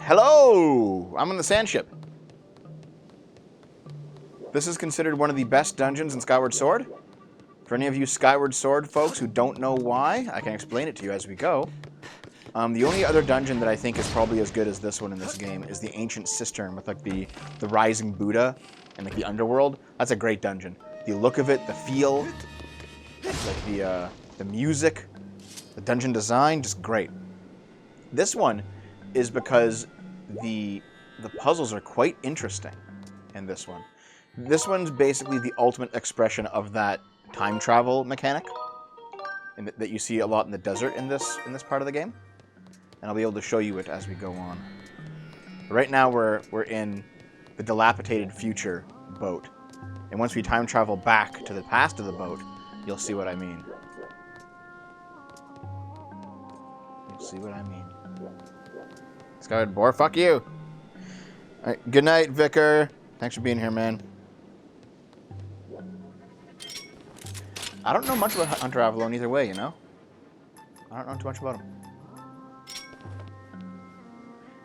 Hello! I'm on the sand ship. This is considered one of the best dungeons in Skyward Sword. For any of you Skyward Sword folks who don't know why, I can explain it to you as we go. The only other dungeon that I think is probably as good as this one in this game is the Ancient Cistern with like the rising Buddha and like the underworld. That's a great dungeon. The look of it, the feel, like the music, the dungeon design, just great. This one is because the puzzles are quite interesting in this one. This one's basically the ultimate expression of that time travel mechanic that you see a lot in the desert in this part of the game. And I'll be able to show you it as we go on. But right now we're in the dilapidated future boat. And once we time travel back to the past of the boat, you'll see what I mean. You'll see what I mean. Skyward Boar, fuck you! Alright, good night, Vicar. Thanks for being here, man. I don't know much about Hunter Avalon either way, you know? I don't know too much about him.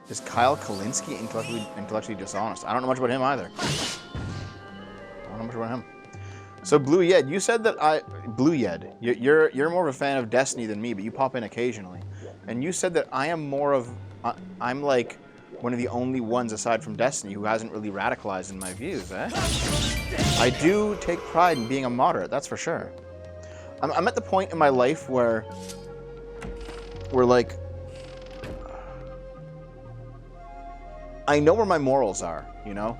Is Kyle Kalinske intellectually dishonest? I don't know much about him either. I don't know much about him. So Blue Yed, you said that Blue Yed, you're more of a fan of Destiny than me, but you pop in occasionally. And you said that I am more of, I'm like one of the only ones aside from Destiny who hasn't really radicalized in my views, eh? I do take pride in being a moderate, that's for sure. I'm at the point in my life where like, I know where my morals are, you know?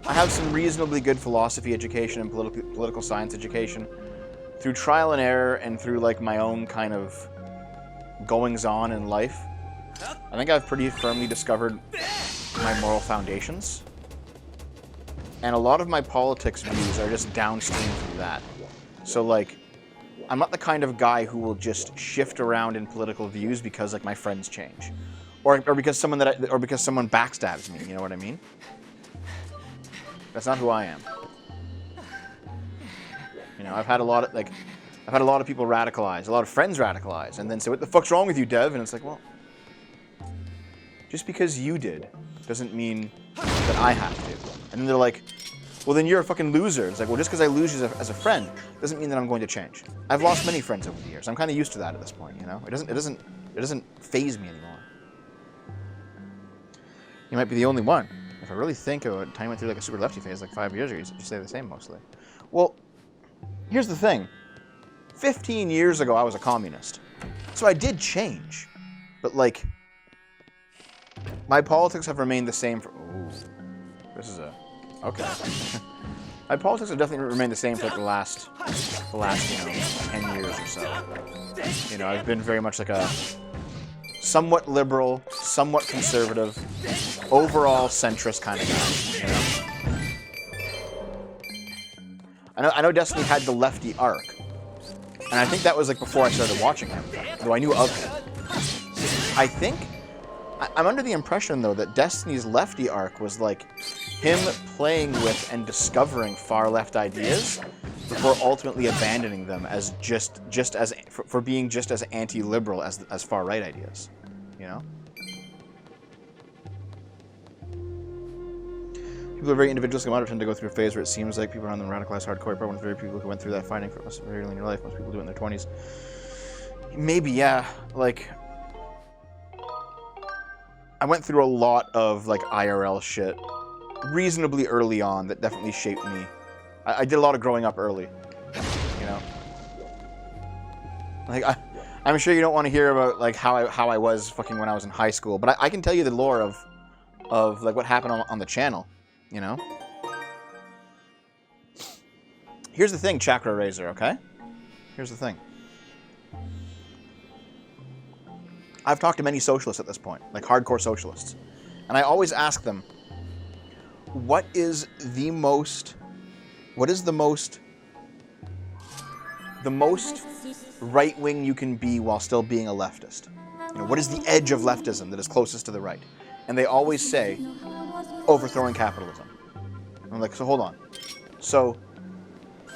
I have some reasonably good philosophy education and political science education. Through trial and error and through like my own kind of goings-on in life, I think I've pretty firmly discovered my moral foundations. And a lot of my politics views are just downstream from that. So like, I'm not the kind of guy who will just shift around in political views because like my friends change. Or because someone backstabs me, you know what I mean? That's not who I am. You know, I've had a lot of people radicalize, a lot of friends radicalize, and then say, "What the fuck's wrong with you, Dev?" And it's like, well, just because you did doesn't mean that I have to. And then they're like, well, then you're a fucking loser. It's like, well, just because I lose you as a friend doesn't mean that I'm going to change. I've lost many friends over the years. I'm kind of used to that at this point, you know? It doesn't faze me anymore. You might be the only one. If I really think of it, time went through like a super lefty phase like 5 years ago, you stay the same mostly. Well, here's the thing. 15 years ago, I was a communist. So I did change. But like, my politics have remained the same for... Ooh, this is a... Okay. My politics have definitely remained the same for like the last, you know, 10 years or so. You know, I've been very much like a somewhat liberal, somewhat conservative, overall centrist kind of guy. You know? I know Destiny had the lefty arc, and I think that was like before I started watching him, though I knew of him. I think I'm under the impression though that Destiny's lefty arc was like him playing with and discovering far left ideas before ultimately abandoning them as for being just as anti-liberal as far right ideas, you know? People are very individualistic. I tend to go through a phase where it seems like people around them radicalized hardcore. Probably one of the very people who went through that fighting for very early in your life. Most people do it in their 20s. Maybe, yeah. Like, I went through a lot of like IRL shit reasonably early on that definitely shaped me. I did a lot of growing up early, you know. Like I'm sure you don't want to hear about like how I was fucking when I was in high school, but I can tell you the lore of like what happened on the channel, you know. Here's the thing, Chakra Razor, okay? Here's the thing. I've talked to many socialists at this point, like hardcore socialists, and I always ask them, what is the most right-wing you can be while still being a leftist? You know, what is the edge of leftism that is closest to the right? And they always say, overthrowing capitalism. And I'm like, so hold on. So,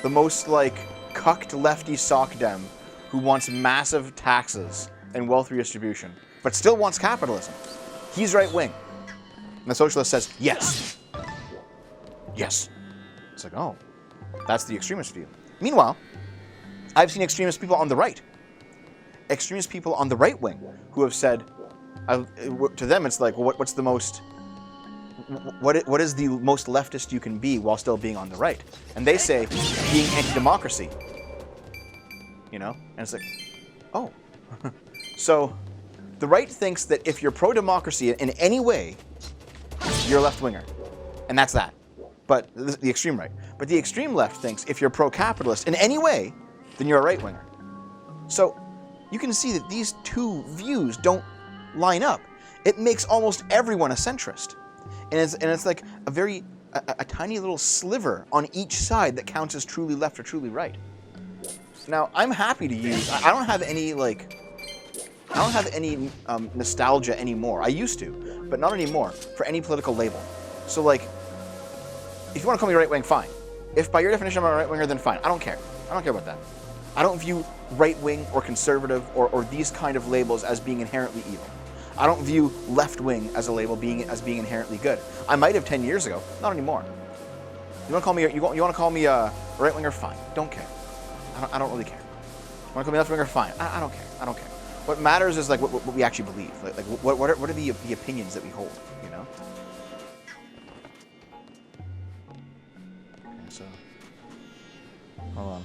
the most, like, cucked lefty sock dem who wants massive taxes and wealth redistribution, but still wants capitalism. He's right-wing. And the socialist says, yes. Yes. It's like, oh, that's the extremist view. Meanwhile, I've seen extremist people on the right. Extremist people on the right wing who have said, to them, it's like, well, what's the most... What is the most leftist you can be while still being on the right? And they say, being anti-democracy. You know? And it's like, oh. So, the right thinks that if you're pro-democracy in any way, you're a left-winger. And that's that. But the extreme right. But the extreme left thinks if you're pro-capitalist in any way, then you're a right-winger. So, you can see that these two views don't line up. It makes almost everyone a centrist. And it's like a tiny little sliver on each side that counts as truly left or truly right. Now, I'm happy to use... I don't have any, like... I don't have any nostalgia anymore. I used to, but not anymore, for any political label. So, like, if you want to call me right-wing, fine. If by your definition I'm a right-winger, then fine. I don't care. I don't care about that. I don't view right-wing or conservative or these kind of labels as being inherently evil. I don't view left-wing as a label as being inherently good. I might have 10 years ago, not anymore. You want to call me a right-winger? Fine. Don't care. I don't really care. You want to call me left-winger? Fine. I don't care. I don't care. What matters is like what we actually believe. Like what are the opinions that we hold? You know. Okay, so hold on.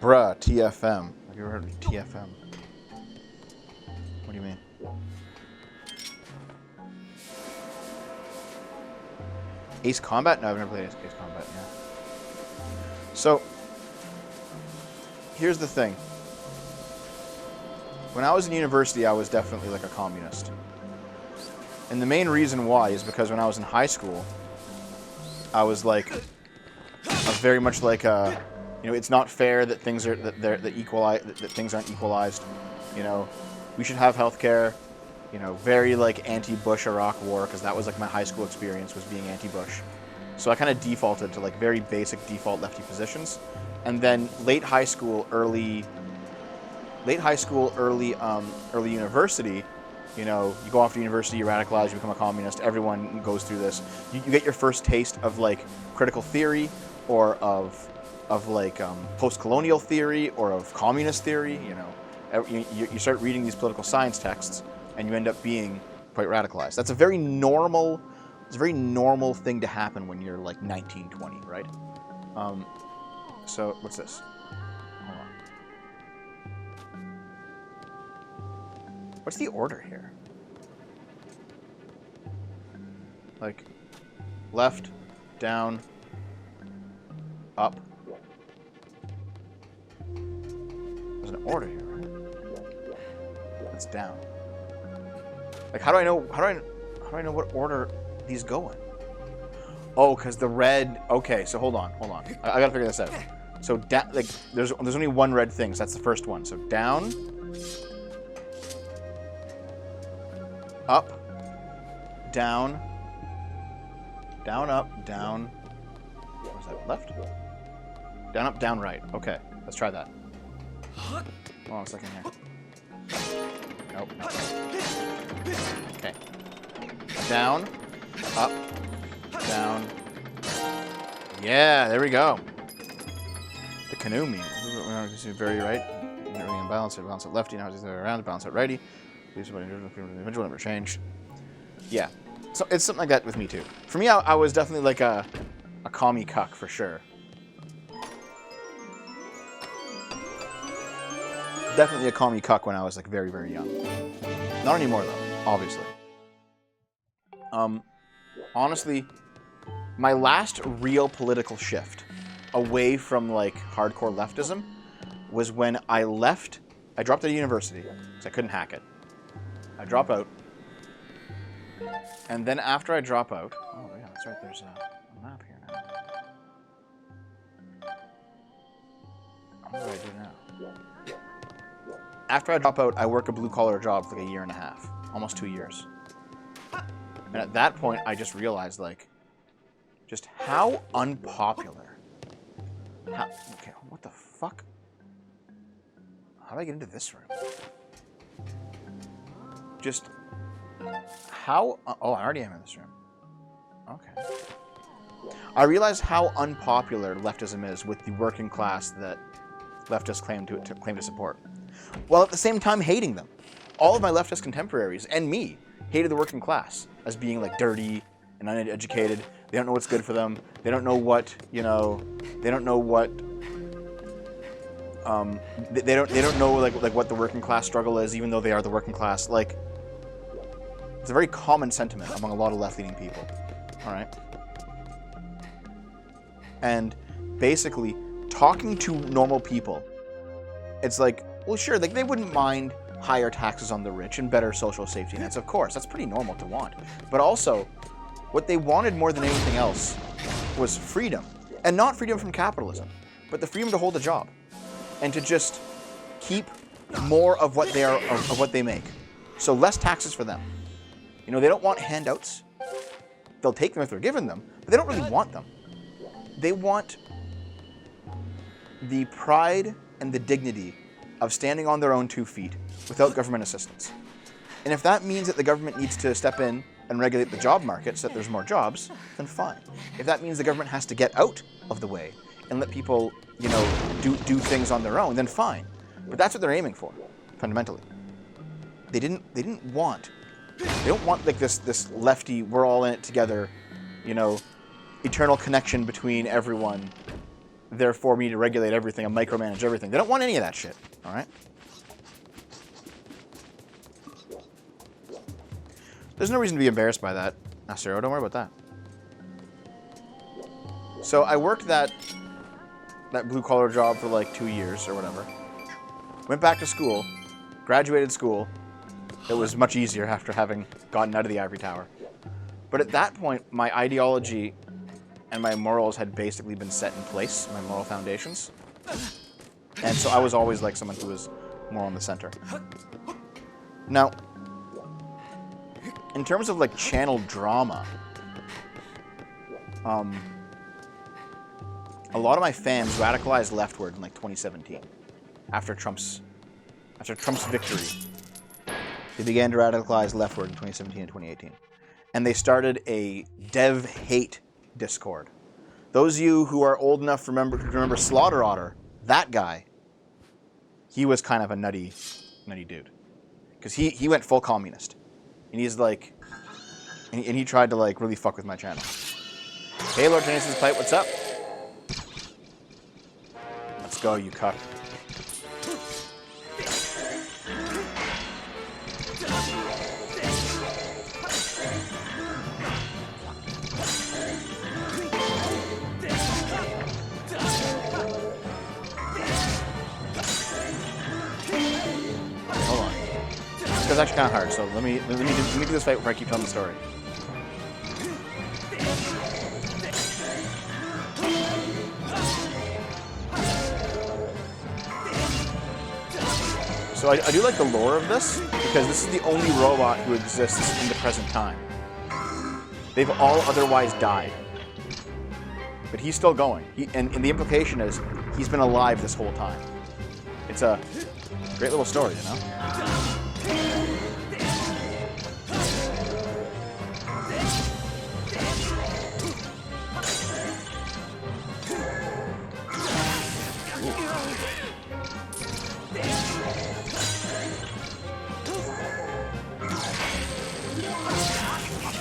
Bruh, TFM. Have you ever heard of TFM? What do you mean? Ace Combat? No, I've never played Ace Combat, yeah. So, here's the thing. When I was in university, I was definitely like a communist. And the main reason why is because when I was in high school, I was very much like a, you know, it's not fair that things are that things aren't equalized. You know, we should have healthcare. You know, very like anti-Bush Iraq War, because that was like my high school experience, was being anti-Bush. So I kind of defaulted to like very basic default lefty positions, and then late high school, early university. You know, you go off to university, you radicalize, you become a communist. Everyone goes through this. You get your first taste of like critical theory, or of like post-colonial theory, or of communist theory. You know, you start reading these political science texts, and you end up being quite radicalized. That's a very normal thing to happen when you're like 19, 20, right? So what's this? Hold on. What's the order here? Like, left, down, up. There's an order here, right? It's down. Like, how do I know what order these go in? Oh, because the red. Okay, so hold on. I gotta figure this out. So like, there's only one red thing. So that's the first one. So down, up, down, down, up, down. What was that? Left? Down, up, down, right. Okay, let's try that. Hold on a second here. Nope. Okay. Down, up, down. Yeah, there we go. The canoe meme. Very right. Balance it lefty. Now it's around. Balance it righty. Eventually never change. Yeah. So it's something like that with me too. For me, I was definitely like a commie cuck for sure. Definitely a commie cuck when I was like very, very young. Not anymore though, obviously. Honestly, my last real political shift away from like hardcore leftism was when I dropped out of university because I couldn't hack it. I drop out. And then after I drop out, oh yeah, that's right, there's a map here now. What do I do now? After I drop out, I work a blue-collar job for like a year and a half, almost 2 years. And at that point, I just realized, like, just how unpopular. Okay, what the fuck? How do I get into this room? Just how... Oh, I already am in this room. Okay. I realize how unpopular leftism is with the working class that leftists claim to support, while at the same time hating them. All of my leftist contemporaries, and me, hated the working class as being like dirty and uneducated. They don't know what's good for them. They don't know what, you know, they don't know what, they don't know like what the working class struggle is, even though they are the working class. Like, it's a very common sentiment among a lot of left-leaning people. All right. And basically, talking to normal people, it's like, well, sure, like they wouldn't mind higher taxes on the rich and better social safety nets. Of course, that's pretty normal to want. But also, what they wanted more than anything else was freedom. And not freedom from capitalism, but the freedom to hold a job and to just keep more of what they make. So less taxes for them. You know, they don't want handouts. They'll take them if they're given them, but they don't really want them. They want the pride and the dignity of standing on their own 2 feet without government assistance. And if that means that the government needs to step in and regulate the job market so that there's more jobs, then fine. If that means the government has to get out of the way and let people, you know, do things on their own, then fine. But that's what they're aiming for, fundamentally. They don't want like this lefty, we're all in it together, you know, eternal connection between everyone, therefore we need to regulate everything and micromanage everything. They don't want any of that shit, all right? There's no reason to be embarrassed by that, Nasero. Don't worry about that. So I worked that blue-collar job for like 2 years or whatever. Went back to school, graduated school. It was much easier after having gotten out of the ivory tower. But at that point, my ideology and my morals had basically been set in place, my moral foundations. And so I was always like someone who was more on the center. Now, in terms of like channel drama, a lot of my fans radicalized leftward in like 2017, after Trump's victory. They began to radicalize leftward in 2017 and 2018. And they started a dev hate Discord. Those of you who are old enough to remember Slaughter Otter, that guy, he was kind of a nutty dude. Because he went full communist. And he's like, and he tried to like really fuck with my channel. Hey, Lord Tenacious Pipe, what's up? Let's go, you cuck. It's actually kind of hard, so let me do this fight before I keep telling the story. So I do like the lore of this, because this is the only robot who exists in the present time. They've all otherwise died. But he's still going. And the implication is, he's been alive this whole time. It's a great little story, you know?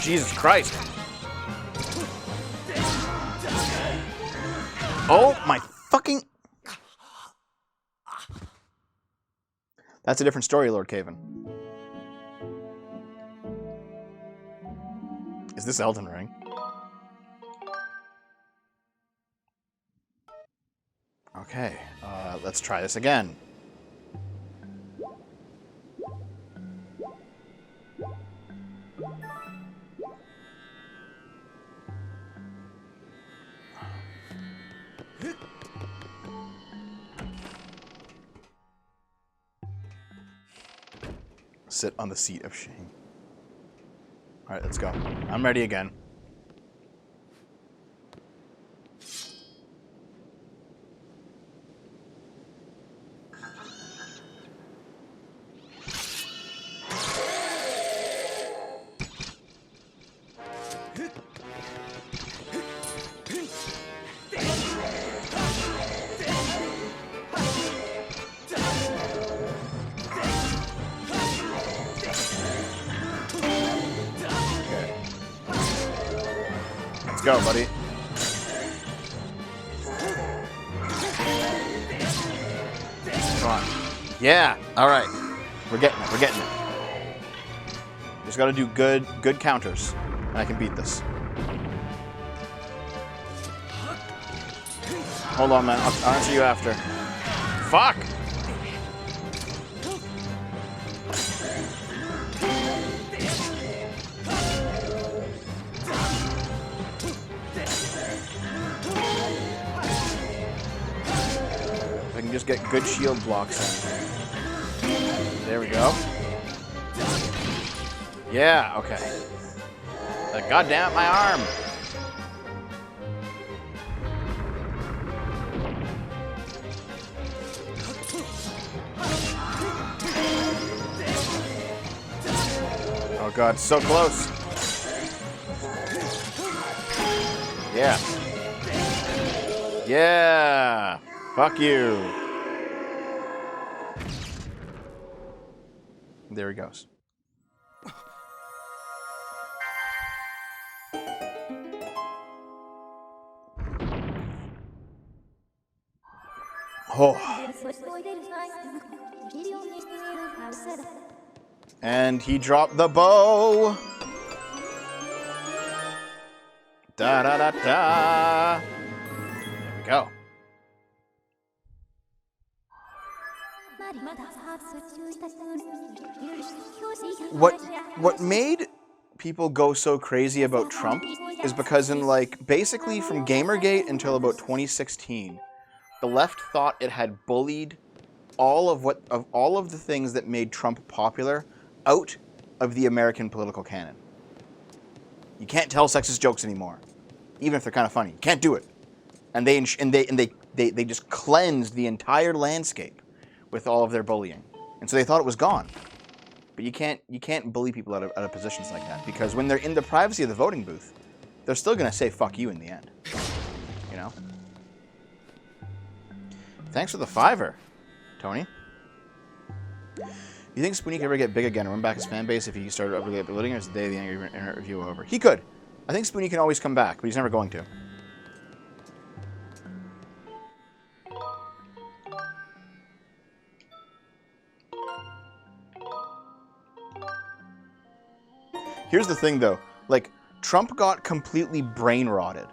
Jesus Christ. Oh my fucking... That's a different story, Lord Caven. Is this Elden Ring? Okay, let's try this again. Sit on the seat of shame. All right, let's go. I'm ready again. go, buddy. Come on. Yeah. All right. We're getting it. We're getting it. Just got to do good counters, and I can beat this. Hold on, man. I'll answer you after. Fuck! I can just get good shield blocks in. There we go. Yeah, okay. Goddamn, my arm! Oh god, so close. Yeah. Yeah. Fuck you. There he goes. Oh. And he dropped the bow. Da da da da. There we go. What made people go so crazy about Trump is because in basically from Gamergate until about 2016, the left thought it had bullied all of the things that made Trump popular out of the American political canon. You can't tell sexist jokes anymore, even if they're kind of funny. You can't do it, and they just cleansed the entire landscape with all of their bullying, and so they thought it was gone. But you can't bully people out of positions like that, because when they're in the privacy of the voting booth, they're still gonna say fuck you in the end. You know. Thanks for the $5, Tony. You think Spoonie could ever get big again and run back his fan base if he started really uploading, or is the day of the angry internet review over? He could. I think Spoonie can always come back, but he's never going to. Here's the thing, though. Trump got completely brain rotted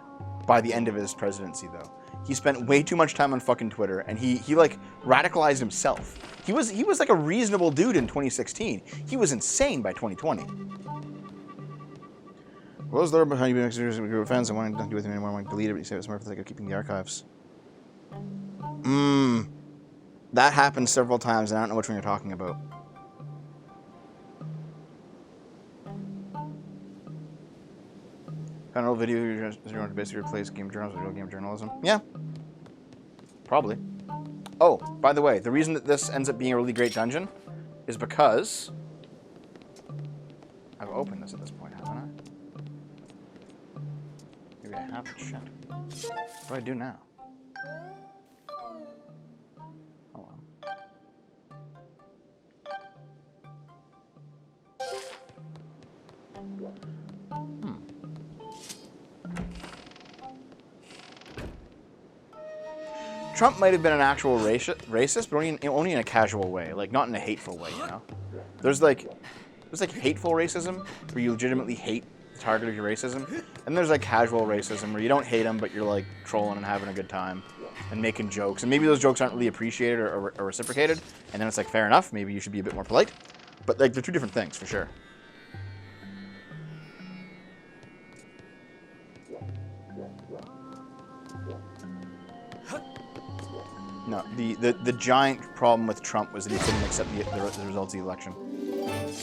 by the end of his presidency, though. He spent way too much time on fucking Twitter, and he radicalized himself. He was like a reasonable dude in 2016. He was insane by 2020. What was there behind you being a group of fans and wanting nothing to do with him anymore? I want to delete it, but you said it was more for the sake of keeping the archives. That happened several times, and I don't know which one you're talking about. Kind of old video you're going to basically replace game journalism with real game journalism? Yeah. Probably. Oh, by the way, the reason that this ends up being a really great dungeon is because I've opened this at this point, haven't I? Maybe I haven't. Shit. What do I do now? Oh well. Trump might have been an actual racist, but only in a casual way, not in a hateful way, you know? There's hateful racism, where you legitimately hate the target of your racism, and there's casual racism, where you don't hate them, but you're trolling and having a good time, and making jokes, and maybe those jokes aren't really appreciated or reciprocated, and then it's fair enough, maybe you should be a bit more polite, but they're two different things, for sure. No, the giant problem with Trump was that he couldn't accept the results of the election.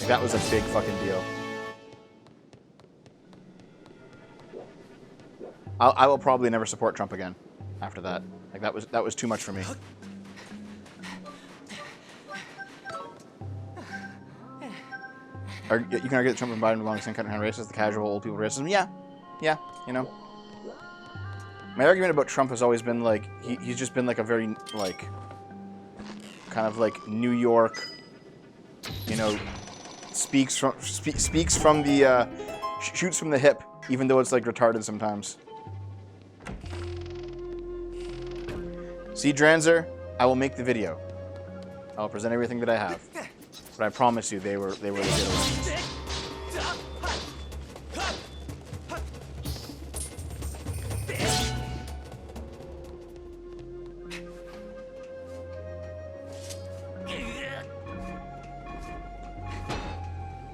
That was a big fucking deal. I will probably never support Trump again after that. That was too much for me. You can argue that Trump and Biden belong to the same kind of racist, the casual old people racism. Yeah, you know. My argument about Trump has always been he's just been a very kind of New York, you know, speaks from the shoots from the hip even though it's like retarded sometimes. See, Dranzer, I will make the video. I'll present everything that I have. But I promise you, they were legitimate.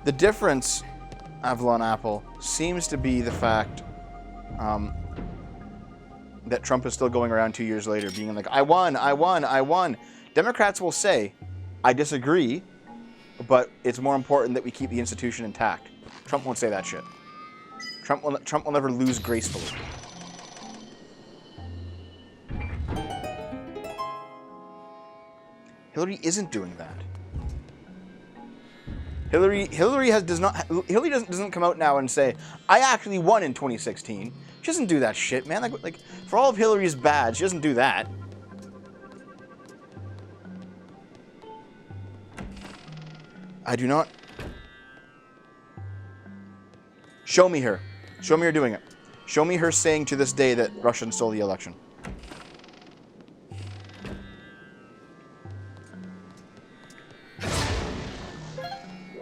The difference, Avalon Apple, seems to be the fact that Trump is still going around 2 years later being like, I won, I won, I won. Democrats will say, I disagree, but it's more important that we keep the institution intact. Trump won't say that shit. Trump will never lose gracefully. Hillary isn't doing that. Hillary doesn't come out now and say, I actually won in 2016. She doesn't do that shit, man. Like for all of Hillary's bad, she doesn't do that. I do not. Show me her. Show me her doing it. Show me her saying to this day that Russia stole the election.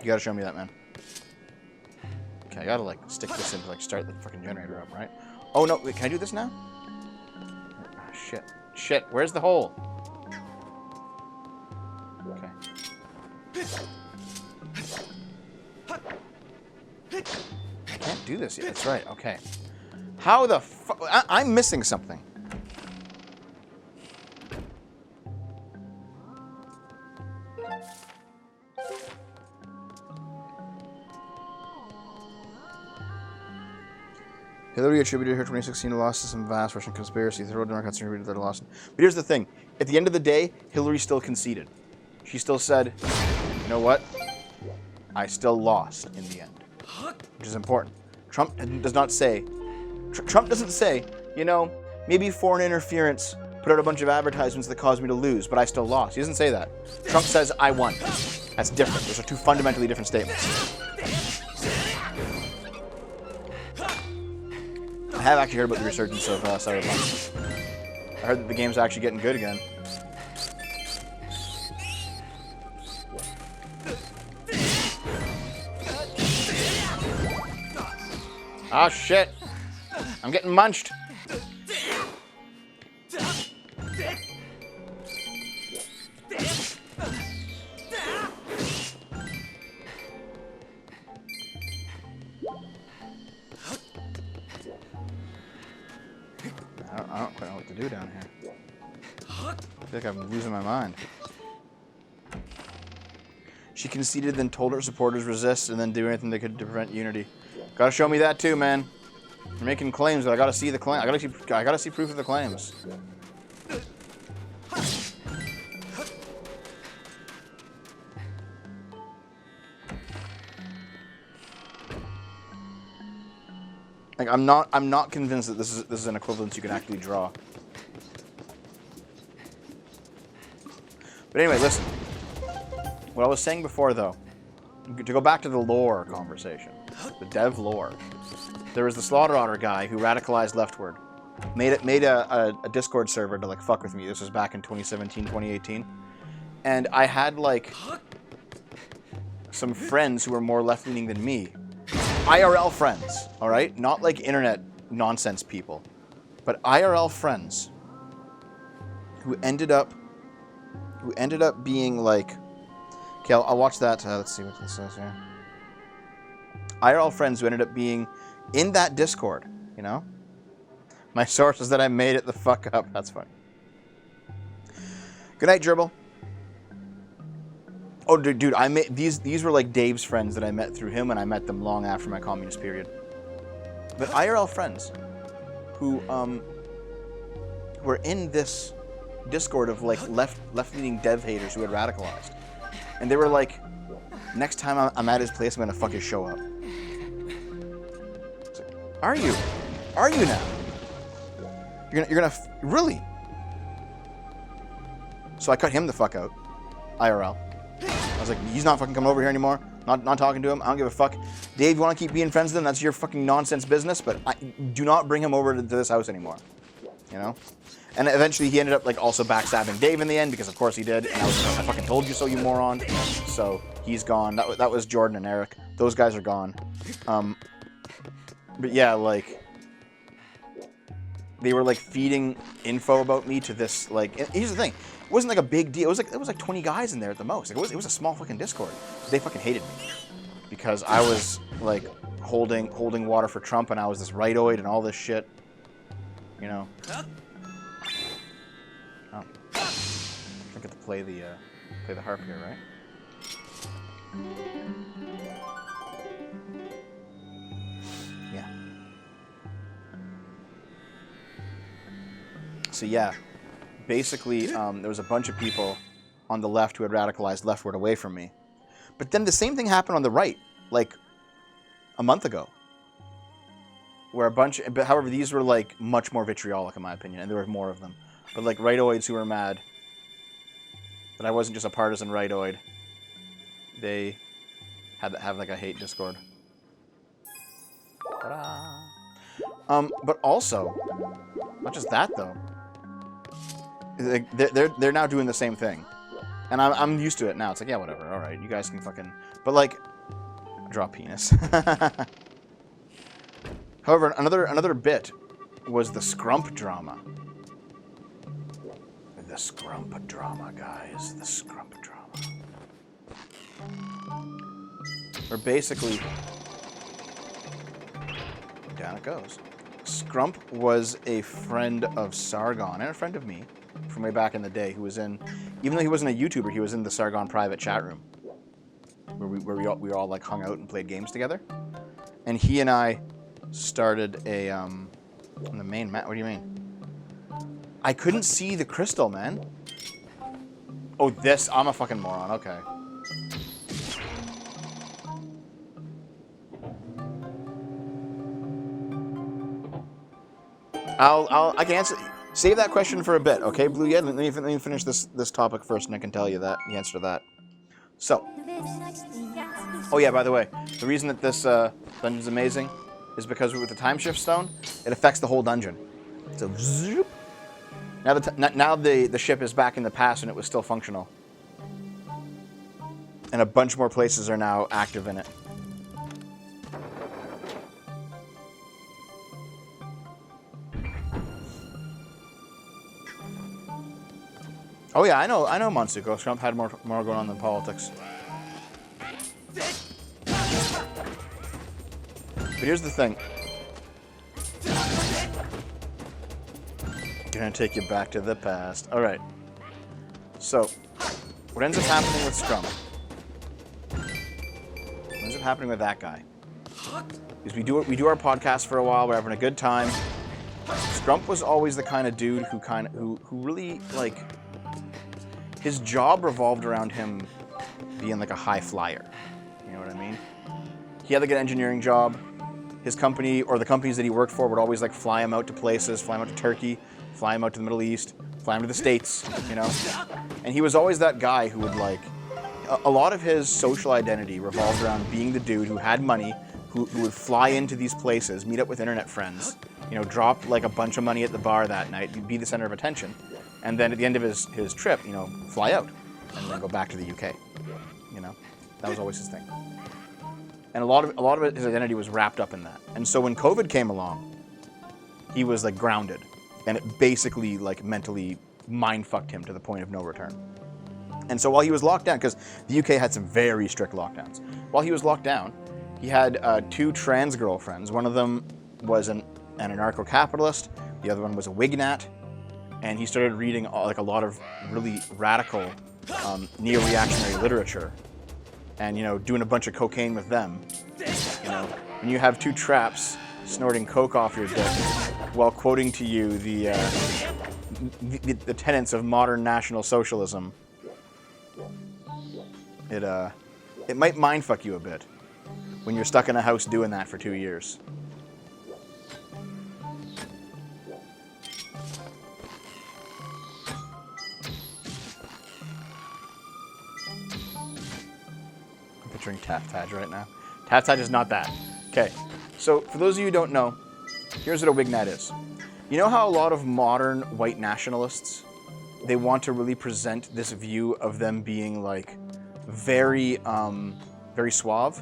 You gotta show me that, man. Okay, I gotta like stick this in to like start the fucking generator up, right? Oh no, wait, can I do this now? Oh, shit. Shit, where's the hole? Okay. I can't do this yet. That's right, okay. How the fuck? I'm missing something. Hillary attributed her 2016 loss to some vast Russian conspiracy. The Democrats attributed their loss. But here's the thing. At the end of the day, Hillary still conceded. She still said, you know what? I still lost in the end. Which is important. Trump does not say, Trump doesn't say, you know, maybe foreign interference put out a bunch of advertisements that caused me to lose, but I still lost. He doesn't say that. Trump says, I won. That's different. Those are two fundamentally different statements. I have actually heard about the resurgence of Cyberpunk. I heard that the game's actually getting good again. Ah, shit. I'm getting munched. I don't quite know what to do down here. I feel like I'm losing my mind. She conceded, then told her supporters resist, and then do anything they could to prevent unity. Gotta show me that too, man. You're making claims, but I gotta see the claim. I gotta see proof of the claims. Like I'm not convinced that this is an equivalence you can actually draw. But anyway, listen. What I was saying before, though, to go back to the lore conversation, the dev lore, there was the Slaughter Otter guy who radicalized leftward, made a Discord server to like fuck with me. This was back in 2017, 2018, and I had like some friends who were more left-leaning than me. IRL friends, all right? Not like internet nonsense people, but IRL friends who ended up being like, okay, I'll watch that. Let's see what this says here. IRL friends who ended up being in that Discord, you know? My source is that I made it the fuck up. That's funny. Good night, Gerbil. Oh, dude, I made these were like Dave's friends that I met through him, and I met them long after my communist period. But IRL friends who were in this Discord of like left-leaning dev haters who had radicalized, and they were like, next time I'm at his place, I'm gonna fuck his show up. It's like, are you now? You're gonna really? So I cut him the fuck out, IRL. I was like, he's not fucking coming over here anymore. Not talking to him. I don't give a fuck. Dave, you want to keep being friends with him? That's your fucking nonsense business, but do not bring him over to this house anymore. You know? And eventually he ended up like also backstabbing Dave in the end, because of course he did. And I fucking told you so, you moron. So he's gone. That was Jordan and Eric. Those guys are gone. But yeah, like, they were like feeding info about me to this, like, here's the thing. It wasn't like a big deal. It was like 20 guys in there at the most. Like, it was a small fucking Discord. They fucking hated me because I was like holding water for Trump, and I was this rightoid and all this shit. You know. Oh. I get to play the harp here, right? Yeah. So yeah, basically there was a bunch of people on the left who had radicalized leftward away from me. But then the same thing happened on the right, like a month ago. Where but however, these were like much more vitriolic in my opinion, and there were more of them. But like rightoids who were mad that I wasn't just a partisan rightoid. They had to have like a hate Discord. Ta-da. But also, not just that though. They're now doing the same thing, and I'm used to it now. It's like, yeah, whatever. All right, you guys can fucking. But like, draw penis. However, another bit was the scrump drama. The scrump drama, guys. The scrump drama. Where basically, down it goes. Scrump was a friend of Sargon and a friend of me from way back in the day, who was in, even though he wasn't a YouTuber, he was in the Sargon private chat room where we all like hung out and played games together. And he and I started a on the main map. What do you mean? I couldn't see the crystal, man. Oh, this. I'm a fucking moron. Okay. I can answer. Save that question for a bit, okay, Blue Yed? Let me finish this topic first, and I can tell you the answer to that. So, oh yeah, by the way, the reason that this dungeon's amazing is because with the time shift stone, it affects the whole dungeon. So, zoop. Now the ship is back in the past, and it was still functional, and a bunch more places are now active in it. Oh yeah, I know Monsuko. Trump had more going on than politics. But here's the thing. Gonna take you back to the past. All right. So, what ends up happening with Scrum? What ends up happening with that guy? Is we do our podcast for a while. We're having a good time. Scrump was always the kind of dude who really like. His job revolved around him being like a high flyer. You know what I mean? He had like an engineering job. His company, or the companies that he worked for, would always like fly him out to places, fly him out to Turkey, fly him out to the Middle East, fly him to the States, you know? And he was always that guy who would like, a lot of his social identity revolved around being the dude who had money, who would fly into these places, meet up with internet friends, you know, drop like a bunch of money at the bar that night, be the center of attention. And then at the end of his trip, you know, fly out and then go back to the UK. You know, that was always his thing. And a lot of his identity was wrapped up in that. And so when COVID came along, he was like grounded, and it basically like mentally mind fucked him to the point of no return. And so while he was locked down, because the UK had some very strict lockdowns, while he was locked down, he had 2 trans girlfriends. One of them was an anarcho-capitalist. The other one was a Wignat. And he started reading like a lot of really radical neo-reactionary literature, and you know, doing a bunch of cocaine with them. You know, when you have 2 traps snorting coke off your dick while quoting to you the tenets of modern National Socialism, it might mindfuck you a bit when you're stuck in a house doing that for 2 years. picturing Taft-Taj right now. Taft-Taj is not that. Okay, so for those of you who don't know, here's what a Wignat is. You know how a lot of modern white nationalists, they want to really present this view of them being like very, very suave,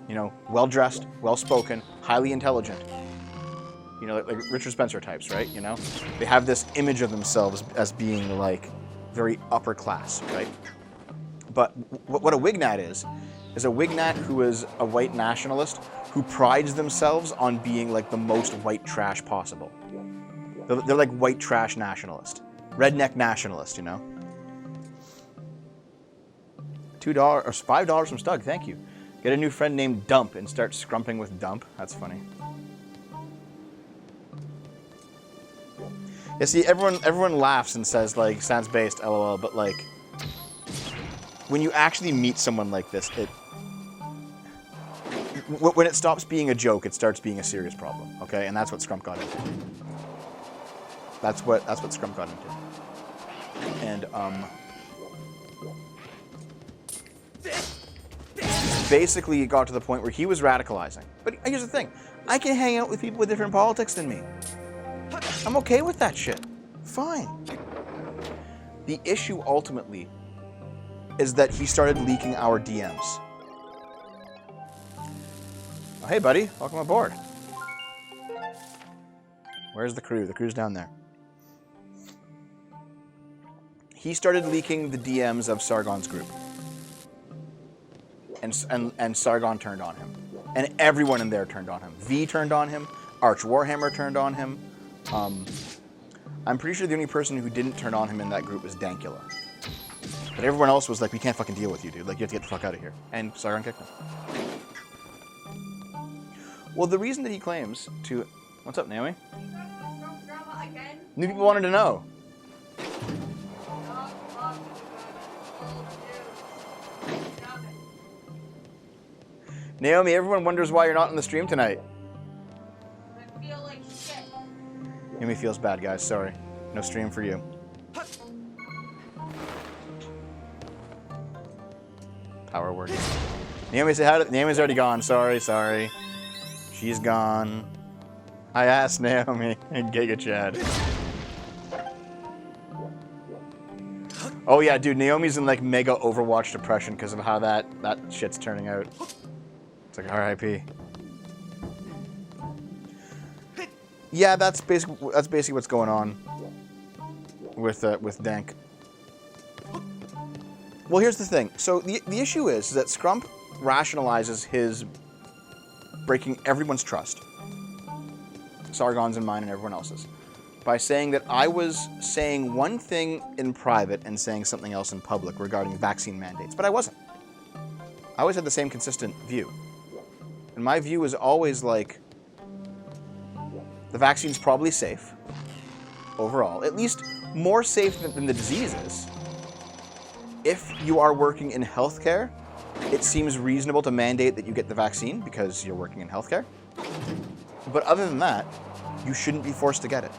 you know, well-dressed, well-spoken, highly intelligent. You know, like Richard Spencer types, right? You know, they have this image of themselves as being like very upper class, right? But what a Wignat is a Wignat who is a white nationalist who prides themselves on being like the most white trash possible. They're like white trash nationalist, redneck nationalist, you know. $2 or $5 from Stug, thank you. Get a new friend named Dump and start scrumping with Dump. That's funny. Yeah, see, everyone laughs and says like sounds based, lol, but like when you actually meet someone like this, when it stops being a joke, it starts being a serious problem. Okay, and that's what Scrump got into. That's what Scrump got into. And basically it got to the point where he was radicalizing. But here's the thing, I can hang out with people with different politics than me. I'm okay with that shit. Fine. The issue ultimately is that he started leaking our DMs. Oh, hey, buddy. Welcome aboard. Where's the crew? The crew's down there. He started leaking the DMs of Sargon's group. And Sargon turned on him. And everyone in there turned on him. V turned on him. Arch Warhammer turned on him. I'm pretty sure the only person who didn't turn on him in that group was Dankula. But everyone else was like, we can't fucking deal with you, dude. Like, you have to get the fuck out of here. And Sargon kicked him. Well, the reason that he claims to... What's up, Naomi? New people wanted to know. Naomi, everyone wonders why you're not on the stream tonight. I feel like shit. Naomi feels bad, guys. Sorry. No stream for you. Power word. Naomi said hi to... Naomi's already gone. Sorry. She's gone. I asked Naomi and Giga Chad. Oh yeah, dude, Naomi's in like mega Overwatch depression because of how that shit's turning out. It's like RIP. Yeah, that's basically what's going on with Dank. Well, here's the thing. So the issue is that Scrump rationalizes his breaking everyone's trust, Sargon's and mine and everyone else's, by saying that I was saying one thing in private and saying something else in public regarding vaccine mandates, but I wasn't. I always had the same consistent view. And my view is always like, the vaccine's probably safe, overall. At least more safe than the disease is. If you are working in healthcare, it seems reasonable to mandate that you get the vaccine because you're working in healthcare. But other than that, you shouldn't be forced to get it.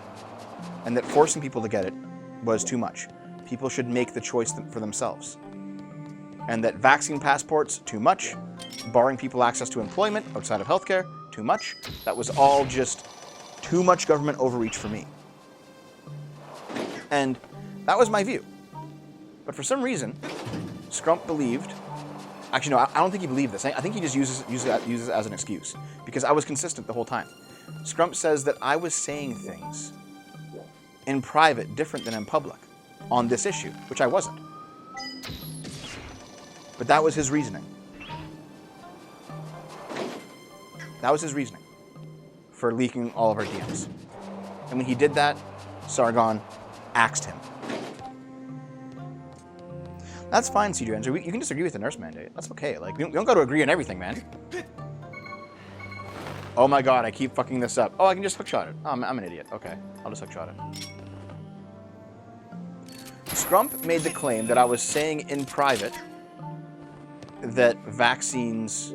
And that forcing people to get it was too much. People should make the choice for themselves. And that vaccine passports, too much. Barring people access to employment outside of healthcare, too much. That was all just too much government overreach for me. And that was my view. But for some reason, Scrump believed... Actually, no, I don't think he believed this. I think he just uses it as an excuse. Because I was consistent the whole time. Scrump says that I was saying things in private different than in public on this issue, which I wasn't. But that was his reasoning. That was his reasoning for leaking all of our DMs. And when he did that, Sargon axed him. That's fine, CJ Andrew. You can disagree with the nurse mandate. That's okay. Like, we don't got to agree on everything, man. Oh my god, I keep fucking this up. Oh, I can just hookshot it. Oh, I'm an idiot. Okay, I'll just hookshot it. Scrump made the claim that I was saying in private that vaccines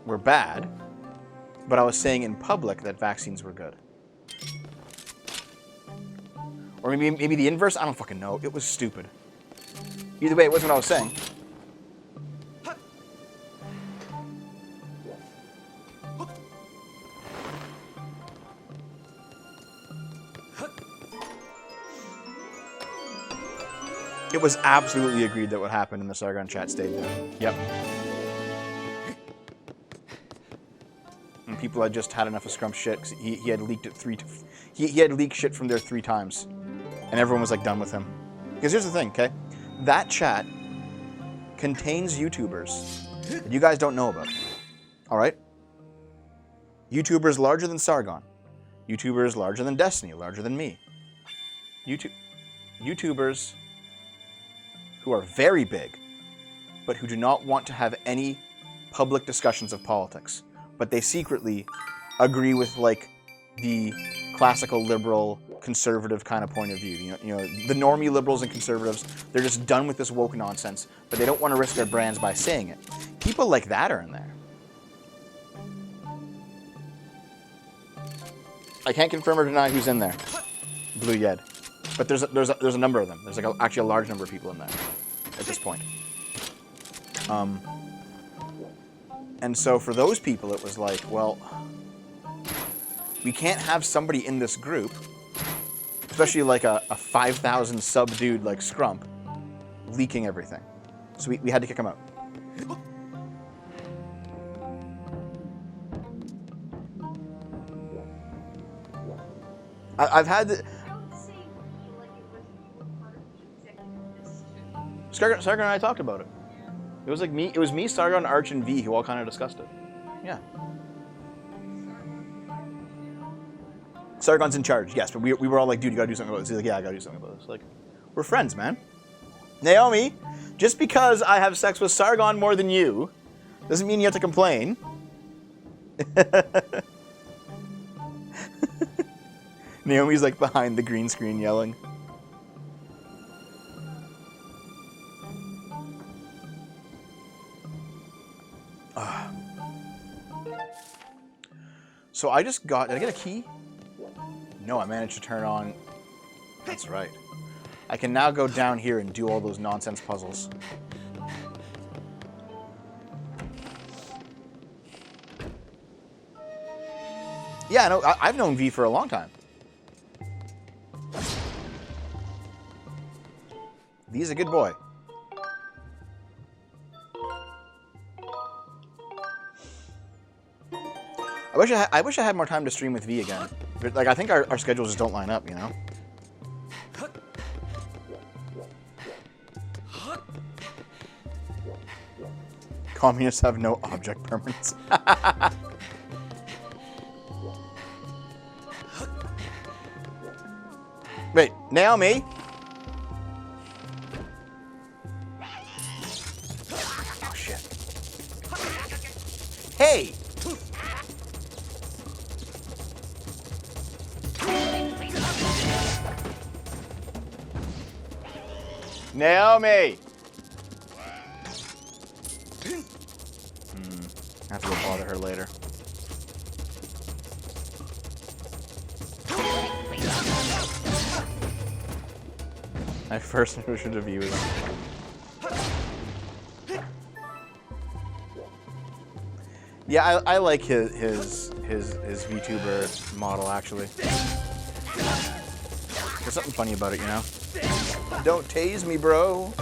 were bad, but I was saying in public that vaccines were good. Or maybe the inverse? I don't fucking know. It was stupid. Either way, it wasn't what I was saying. was absolutely agreed that what happened in the Sargon chat stayed there. Yep. And people had just had enough of Scrump's shit, 'cause he had leaked it he had leaked shit from there 3 times. And everyone was like done with him. Because here's the thing, okay? That chat contains YouTubers that you guys don't know about. Alright? YouTubers larger than Sargon. YouTubers larger than Destiny, larger than me. YouTubers who are very big, but who do not want to have any public discussions of politics. But they secretly agree with, like, the classical liberal conservative kind of point of view. You know, the normie liberals and conservatives, they're just done with this woke nonsense, but they don't want to risk their brands by saying it. People like that are in there. I can't confirm or deny who's in there. Blue Yed. But there's a number of them. There's like actually a large number of people in there at this point. And so for those people, it was like, well, we can't have somebody in this group, especially like a 5,000 sub dude like Scrump, leaking everything. So we had to kick him out. I've had the... Sargon and I talked about it. It was like me. It was me, Sargon, Arch, and V who all kind of discussed it. Yeah. Sargon's in charge, yes, but we were all like, dude, you gotta do something about this. He's like, yeah, I gotta do something about this. Like, we're friends, man. Naomi, just because I have sex with Sargon more than you, doesn't mean you have to complain. Naomi's like behind the green screen yelling. So I just got... Did I get a key? No, I managed to turn on... That's right. I can now go down here and do all those nonsense puzzles. Yeah, no, I've known V for a long time. V's a good boy. I wish I had more time to stream with V again. But, like, I think our schedules just don't line up, you know? Communists have no object permanence. Wait, Naomi? Oh, shit. Hey! Naomi! I have to go bother her later. My first notion of you is... Yeah, I like his VTuber model, actually. There's something funny about it, you know? Don't tase me, bro.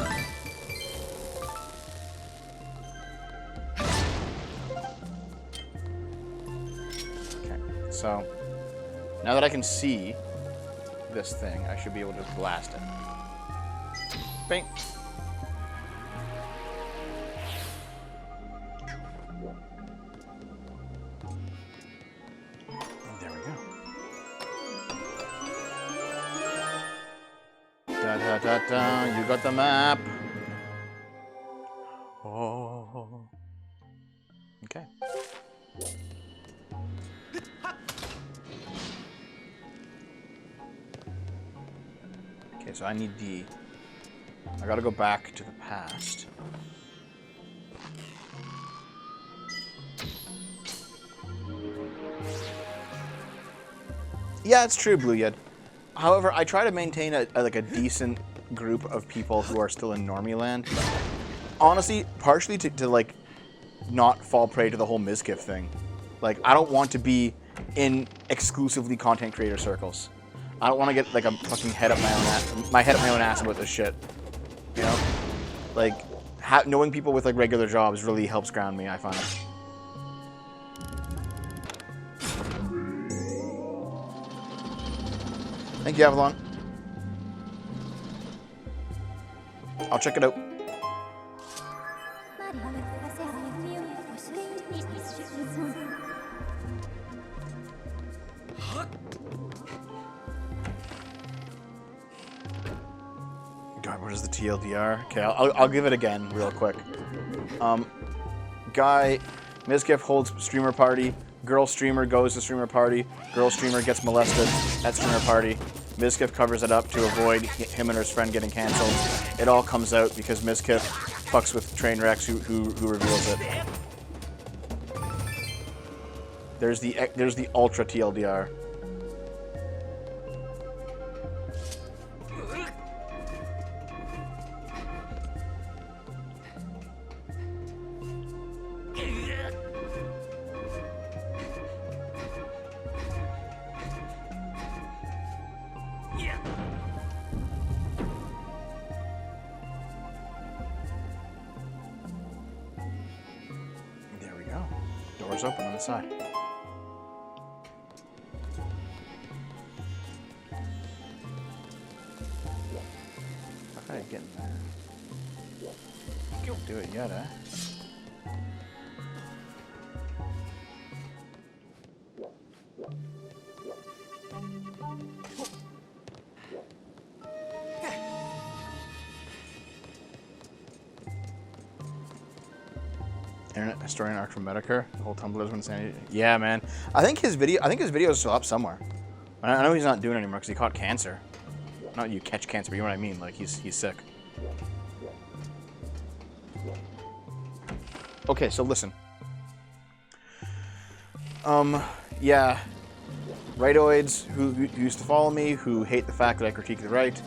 Okay, so now that I can see this thing, I should be able to just blast it. Bing. There we go. Da da da da, you got the map. Oh. Okay. Okay, so I need the... I gotta go back to the past. Yeah, it's true, Blue Yed. However, I try to maintain a decent group of people who are still in normie land. Honestly, partially to like not fall prey to the whole Mizkif thing. Like, I don't want to be in exclusively content creator circles. I don't want to get like a fucking head up my own ass about this shit. You know? Like, knowing people with, like, regular jobs really helps ground me, I find. Thank you, Avalon. I'll check it out. God, what is the TLDR? Okay, I'll give it again real quick. Guy, Mizkif holds streamer party. Girl streamer goes to streamer party. Girl streamer gets molested at streamer party. Mizkif covers it up to avoid him and his friend getting cancelled. It all comes out because Mizkif fucks with Trainwrecks who reveals it. There's the ultra TLDR. There we go. Doors open on the side. Okay, getting there. Don't do it yet, eh? Internet historian arc from Medicare. The whole Tumblr's been saying, yeah, man. I think his video is still up somewhere. I know he's not doing it anymore because he caught cancer. Not you catch cancer, but you know what I mean. Like he's sick. Okay, so listen. Yeah, rightoids who used to follow me, who hate the fact that I critique the right.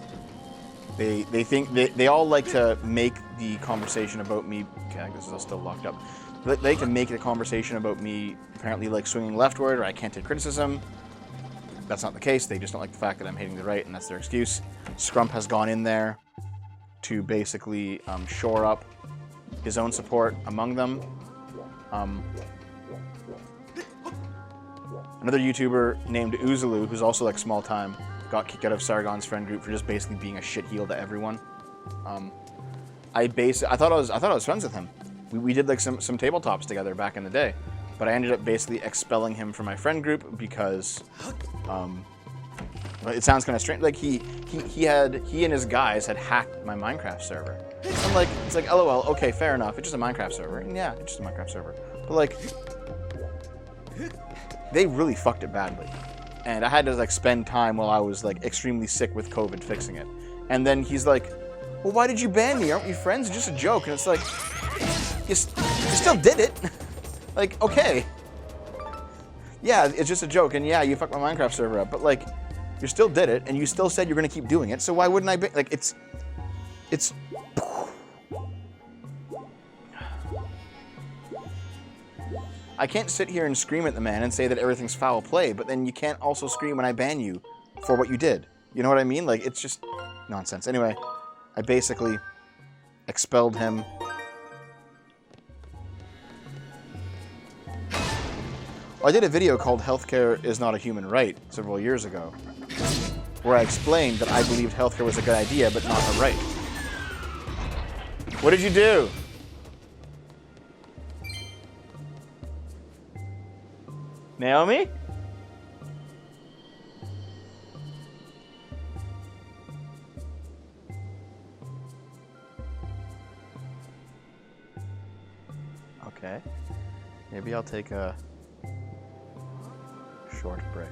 They think they all like to make the conversation about me. Okay, this is all still locked up. They like to make the conversation about me apparently like swinging leftward or I can't take criticism. That's not the case. They just don't like the fact that I'm hating the right, and that's their excuse. Scrump has gone in there to basically shore up his own support among them. Another YouTuber named Uzulu, who's also like small time, got kicked out of Sargon's friend group for just basically being a shitheel to everyone. I thought I was friends with him. We did like some tabletops together back in the day, but I ended up basically expelling him from my friend group because it sounds kind of strange. Like he and his guys had hacked my Minecraft server. I'm like, it's like, LOL. Okay, fair enough. It's just a Minecraft server. And yeah, it's just a Minecraft server. But like, they really fucked it badly, and I had to like spend time while I was like extremely sick with COVID fixing it. And then he's like, well, why did you ban me? Aren't we friends? It's just a joke. And it's like, you still did it. Like, okay. Yeah, it's just a joke. And yeah, you fucked my Minecraft server up. But like, you still did it. And you still said you're going to keep doing it. So why wouldn't I be? Like, it's... I can't sit here and scream at the man and say that everything's foul play. But then you can't also scream when I ban you for what you did. You know what I mean? Like, it's just nonsense. Anyway, I basically expelled him. I did a video called Healthcare is Not a Human Right several years ago, where I explained that I believed healthcare was a good idea, but not a right. What did you do? Naomi? Okay. Maybe I'll take a short break.